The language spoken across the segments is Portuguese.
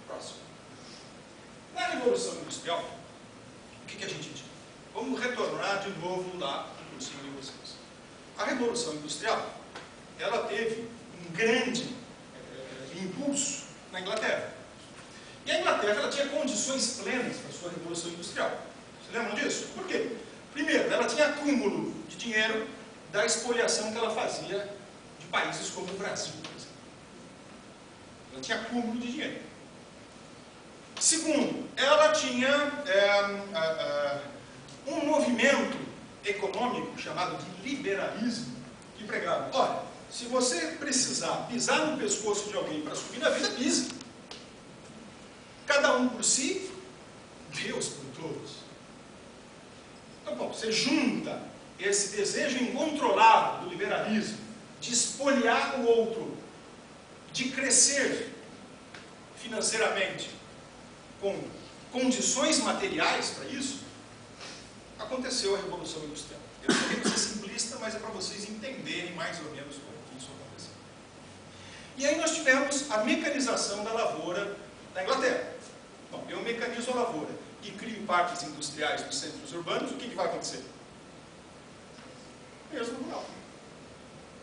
Próximo. Na Revolução Industrial, o que a gente diz? Vamos retornar de novo lá no cursinho de vocês. A Revolução Industrial, ela teve um grande impulso na Inglaterra. E a Inglaterra ela tinha condições plenas para a sua Revolução Industrial. Vocês lembram disso? Por quê? Primeiro, ela tinha acúmulo de dinheiro da expoliação que ela fazia de países como o Brasil, por exemplo. Ela tinha acúmulo de dinheiro. Segundo, ela tinha um movimento econômico chamado de liberalismo, que pregava, olha, se você precisar pisar no pescoço de alguém para subir na vida, pise. Cada um por si, Deus por todos. Então, bom, você junta esse desejo incontrolável do liberalismo, de espoliar o outro, de crescer financeiramente, com condições materiais para isso, aconteceu a Revolução Industrial. Eu não quero ser simplista, mas é para vocês entenderem mais ou menos como isso aconteceu. E aí nós tivemos a mecanização da lavoura na Inglaterra. Bom, eu mecanizo a lavoura e crio parques industriais nos centros urbanos, o que vai acontecer? Mesmo rural.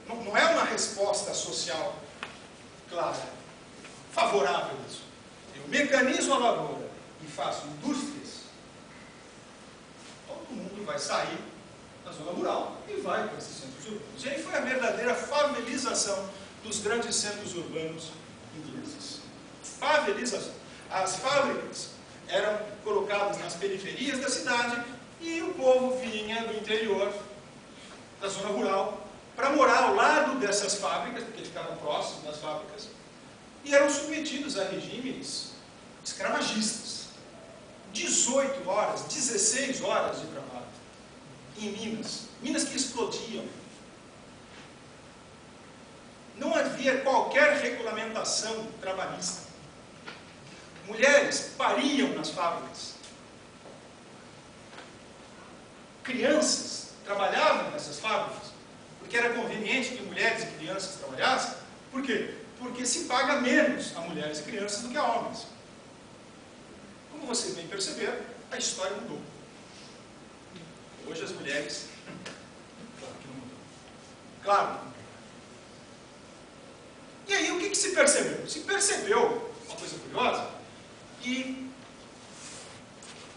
Não é uma resposta social clara, favorável a isso. Eu mecanizo a lavoura e faço indústrias, todo mundo vai sair da zona rural e vai para esses centros urbanos. E aí foi a verdadeira favelização dos grandes centros urbanos ingleses. Favelização. As fábricas eram colocadas nas periferias da cidade e o povo vinha do interior, da zona rural, para morar ao lado dessas fábricas, porque ficavam próximos das fábricas, e eram submetidos a regimes escravagistas. 18 horas, 16 horas de trabalho em minas. Minas que explodiam. Não havia qualquer regulamentação trabalhista. Mulheres pariam nas fábricas. Crianças trabalhavam nessas fábricas, porque era conveniente que mulheres e crianças trabalhassem. Por quê? Porque se paga menos a mulheres e crianças do que a homens. Como vocês bem perceberam, a história mudou. Hoje as mulheres... Claro que não mudou. Claro. E aí o que se percebeu? Se percebeu, uma coisa curiosa, que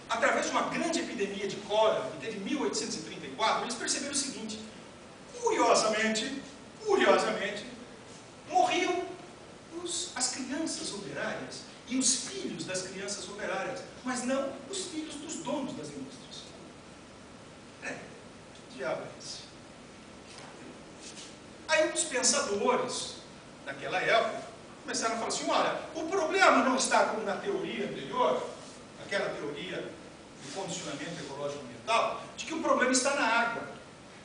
através de uma grande epidemia de cólera, que teve em 1834, eles perceberam o seguinte: curiosamente, morriam as crianças operárias e os filhos das crianças operárias, mas não os filhos dos donos das indústrias. Que diabo é esse? Aí os pensadores daquela época começaram a falar assim, olha, o problema não está como na teoria anterior, aquela teoria do condicionamento ecológico ambiental, de que o problema está na água,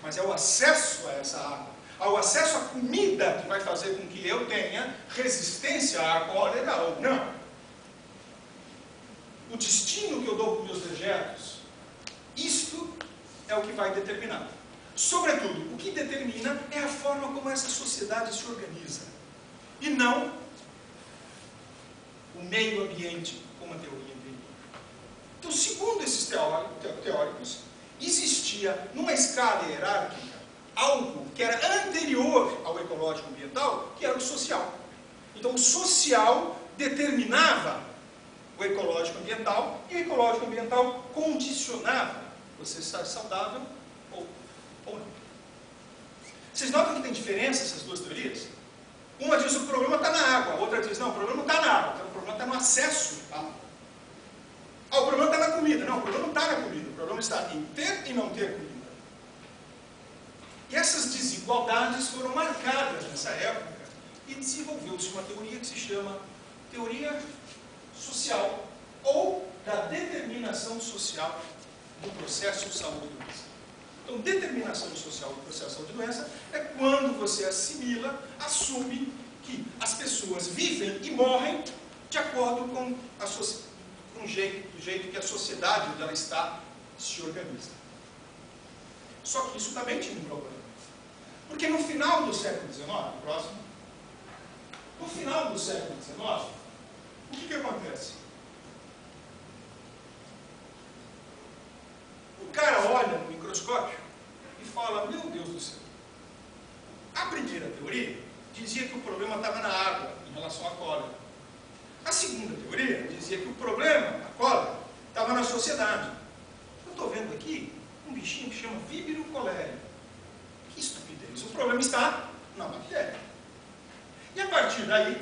mas é o acesso a essa água, ao acesso à comida que vai fazer com que eu tenha resistência à cólera ou não. O destino que eu dou para os meus dejetos, isto é o que vai determinar. Sobretudo, o que determina é a forma como essa sociedade se organiza, e não o meio ambiente como a teoria anterior. Então, segundo esses teóricos, existia numa escala hierárquica algo que era anterior ao ecológico ambiental, que era o social. Então, o social determinava o ecológico ambiental, e o ecológico ambiental condicionava você estar saudável ou não. Vocês notam que tem diferença essas duas teorias? Uma diz que o problema está na água, a outra diz, não, o problema não está na água, o problema está no acesso à água. Ah, o problema está na comida. Não, o problema não está na comida, o problema está em ter e não ter comida. E essas desigualdades foram marcadas nessa época e desenvolveu-se uma teoria que se chama teoria social, ou da determinação social do processo saúde-doença. Então, determinação social do processo saúde-doença é quando você assimila, assume que as pessoas vivem e morrem de acordo com do jeito que a sociedade onde ela está se organiza. Só que isso também tinha um problema. Porque no final do século XIX, no final do século XIX, o que acontece? O cara olha no microscópio e fala, meu Deus do céu, a primeira teoria dizia que o problema estava na água, em relação à cólera. A segunda teoria dizia que o problema, a cólera, estava na sociedade. Eu estou vendo aqui um bichinho que chama Vibrio cholerae. Que estupidez. O problema está na bactéria. E a partir daí,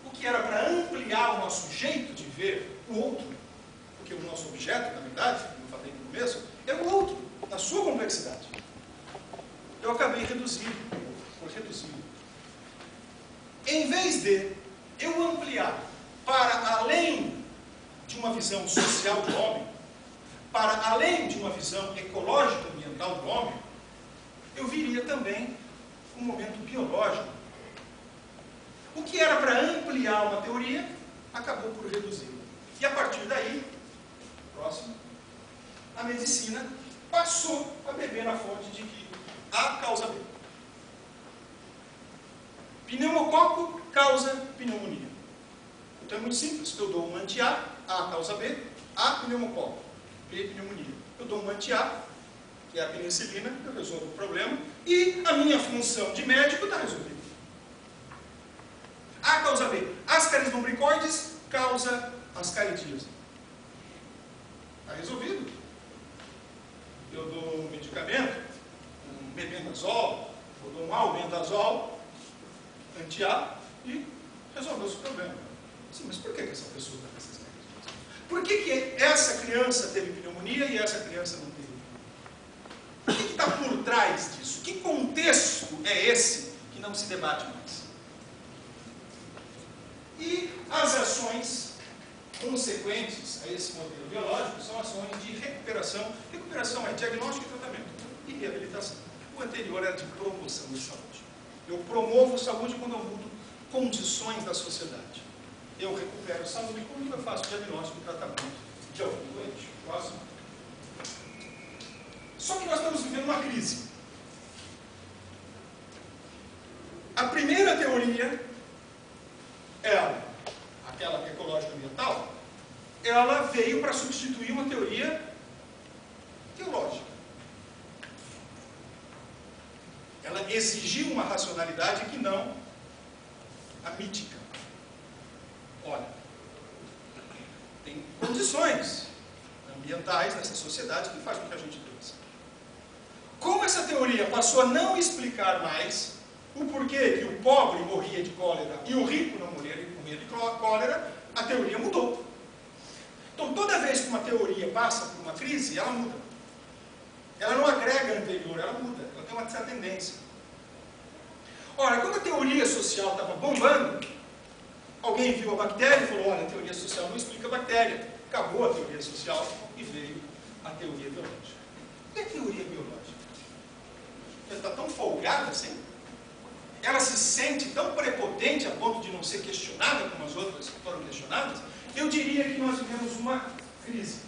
o que era para ampliar o nosso jeito de ver o outro, porque o nosso objeto, na verdade, como eu falei no começo, é o outro, na sua complexidade. Eu acabei reduzindo, por reduzir. Em vez de eu ampliar para além de uma visão social do homem, para além de uma visão ecológica ambiental do homem, eu viria também um momento biológico. O que era para ampliar uma teoria, acabou por reduzi-la. E a partir daí, próximo, a medicina passou a beber na fonte de que A causa B. Pneumococo causa pneumonia. Então é muito simples. Eu dou um anti-A, A causa B, A pneumococo, B pneumonia. Eu dou um anti-A, que é a penicilina, eu resolvo o problema, e a minha função de médico está resolvida. A causa B. Ascaris lumbricoides causa ascaridíase. Está resolvido. Eu dou um medicamento, um mebendazol, eu dou um albendazol, anti-A, e resolveu esse problema. Sim, mas por que essa pessoa está com essas ascaridíase? Por que essa criança teve pneumonia e essa criança não teve? O que está por trás disso? Que contexto é esse que não se debate mais? E as ações consequentes a esse modelo biológico são ações de recuperação. Recuperação é diagnóstico e tratamento, e reabilitação. O anterior era de promoção de saúde. Eu promovo saúde quando eu mudo condições da sociedade. Eu recupero saúde quando eu faço diagnóstico e tratamento de algum doente. Próximo. Só que nós estamos vivendo uma crise. A primeira teoria, aquela ecológica ambiental, ela veio para substituir uma teoria teológica. Ela exigiu uma racionalidade que não a mítica. Olha, tem condições ambientais nessa sociedade que faz com que a gente pense. Como essa teoria passou a não explicar mais o porquê que o pobre morria de cólera e o rico não morria de cólera, a teoria mudou. Então, toda vez que uma teoria passa por uma crise, ela muda. Ela não agrega a anterior, ela muda. Ela tem uma certa tendência. Ora, quando a teoria social estava bombando, alguém viu a bactéria e falou, olha, a teoria social não explica a bactéria. Acabou a teoria social e veio a teoria biológica. E a teoria biológica? Ela está tão folgada assim? Ela se sente tão prepotente a ponto de não ser questionada como as outras que foram questionadas? Eu diria que nós vivemos uma crise.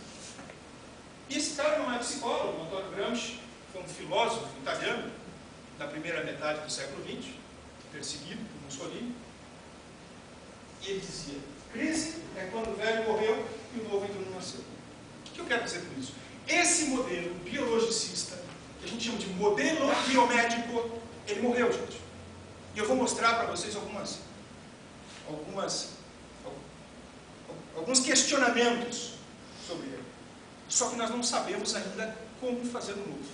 E esse cara não é psicólogo, o Antonio Gramsci, foi um filósofo italiano da primeira metade do século XX, perseguido por Mussolini. E ele dizia, crise é quando o velho morreu e o novo ainda não nasceu. O que eu quero dizer com isso? Esse modelo biologicista, que a gente chama de modelo biomédico, ele morreu, gente. E eu vou mostrar para vocês alguns questionamentos sobre ele. Só que nós não sabemos ainda como fazer o novo.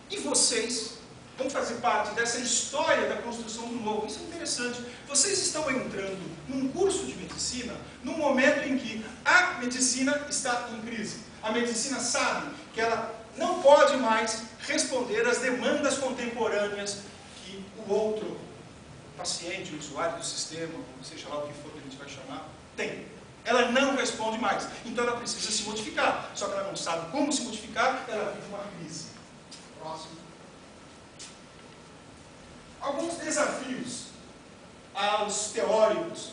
E vocês vão fazer parte dessa história da construção do novo. Isso é interessante. Vocês estão entrando num curso de medicina num momento em que a medicina está em crise. A medicina sabe que ela não pode mais responder às demandas contemporâneas que o outro paciente, o usuário do sistema, seja lá o que for que a gente vai chamar, tem. Ela não responde mais. Então ela precisa se modificar. Só que ela não sabe como se modificar, ela vive uma crise. Próximo. Alguns desafios aos teóricos